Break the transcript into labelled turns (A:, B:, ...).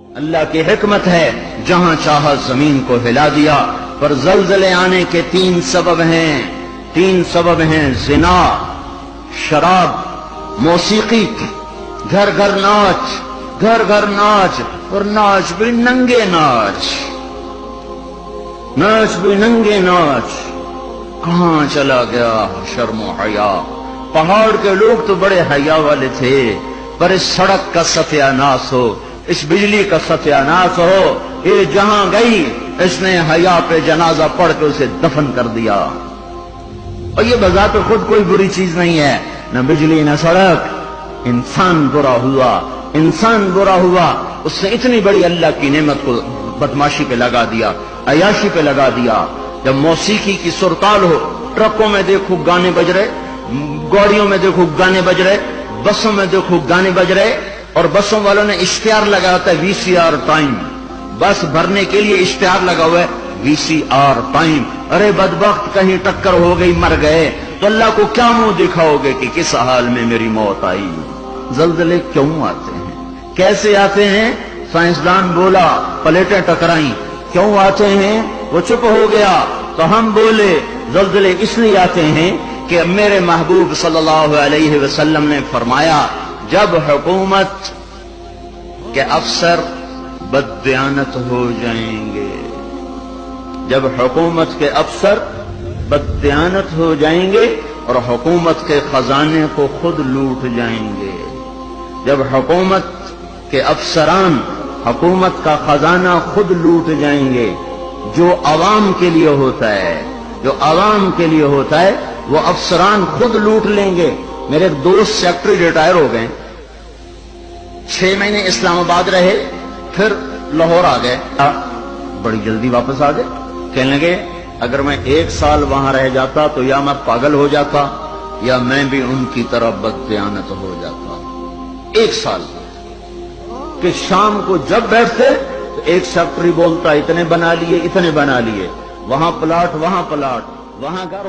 A: اللہ کی حکمت ہے، جہاں چاہا زمین کو ہلا دیا۔ پر زلزلے آنے کے تین سبب ہیں، زنا، شراب، موسیقی، گھر گھر ناچ، اور ناچ بھی ننگے ناچ، کہاں چلا گیا شرم و حیا؟ پہاڑ کے لوگ تو بڑے حیا والے تھے، پر اس سڑک کا ستیہ ناس ہو، اس بجلی کا ستیہ ناس ہو، یہ جہاں گئی اس نے حیا پہ جنازہ پڑھ کے اسے دفن کر دیا۔ اور یہ بذات خود کوئی بری چیز نہیں ہے، نہ بجلی نہ سڑک، انسان برا ہوا، اس نے اتنی بڑی اللہ کی نعمت کو بدماشی پہ لگا دیا، عیاشی پہ لگا دیا۔ جب موسیقی کی سرتال ہو، ٹرکوں میں دیکھو گانے بج رہے، گاڑیوں میں دیکھو گانے بج رہے، بسوں میں دیکھو گانے بج رہے، اور بسوں والوں نے اشتہار لگا ہوتا ہے VCR ٹائم، بس بھرنے کے لیے اشتہار لگا ہوا ہے VCR ٹائم۔ ارے بدبخت، کہیں ٹکر ہو گئی، مر گئے تو اللہ کو کیا منہ دکھاؤ گے کہ کس حال میں میری موت آئی؟ زلزلے کیوں آتے ہیں، کیسے آتے ہیں؟ سائنسدان بولا پلیٹیں ٹکرائیں، کیوں آتے ہیں؟ وہ چپ ہو گیا تو ہم بولے زلزلے اس لیے آتے ہیں کہ میرے محبوب صلی اللہ علیہ وسلم نے فرمایا، جب حکومت کے افسر بددیانت ہو جائیں گے، جب حکومت کے افسر بددیانت ہو جائیں گے اور حکومت کے خزانے کو خود لوٹ جائیں گے، جب حکومت کے افسران حکومت کا خزانہ خود لوٹ جائیں گے، جو عوام کے لیے ہوتا ہے وہ افسران خود لوٹ لیں گے۔ میرے ایک دوست سیکٹری ریٹائر ہو گئے، 6 مہینے اسلام آباد رہے، پھر لاہور آ گئے، بڑی جلدی واپس آ گئے۔ کہنے لگے اگر میں 1 سال وہاں رہ جاتا تو یا میں پاگل ہو جاتا یا میں بھی ان کی طرح بددیانت ہو جاتا۔ 1 سال کہ شام کو جب بیٹھتے تو ایک سیکٹری بولتا اتنے بنا لیے، وہاں پلاٹ، وہاں گھر،